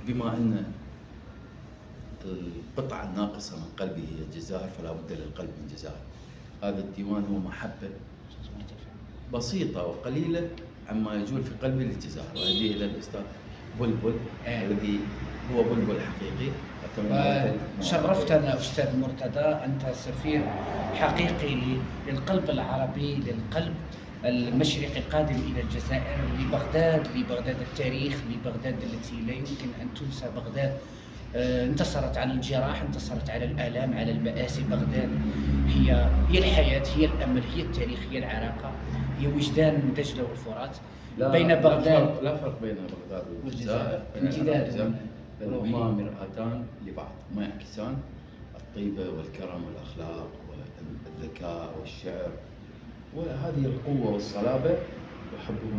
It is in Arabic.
بما أن القطعة الناقصة من قلبي هي الجزائر، فلا بد للقلب من جزائر. هذا الديوان هو محبة بسيطة وقليلة عما يجول في قلبي للجزائر، وأهديه إلى الأستاذ بلبل الذي هو بلبل حقيقي. شرفتنا أستاذ مرتضى، أنت سفير حقيقي للقلب العربي، للقلب المشرقي القادم إلى الجزائر، لبغداد التاريخ، لبغداد التي لا يمكن أن تنسى. بغداد انتصرت على الجراح، انتصرت على الآلام، على المآسي. بغداد هي الحياة، هي الأمل، هي التاريخ، هي العراقة، هي وجدان دجلة والفرات. بين بغداد لا فرق بين بغداد والجزائر، امتداد، بل هما مرآتان لبعض، هما يعكسان الطيبة والكرم والأخلاق والذكاء والشعر، وهذه القوة والصلابة يحبهم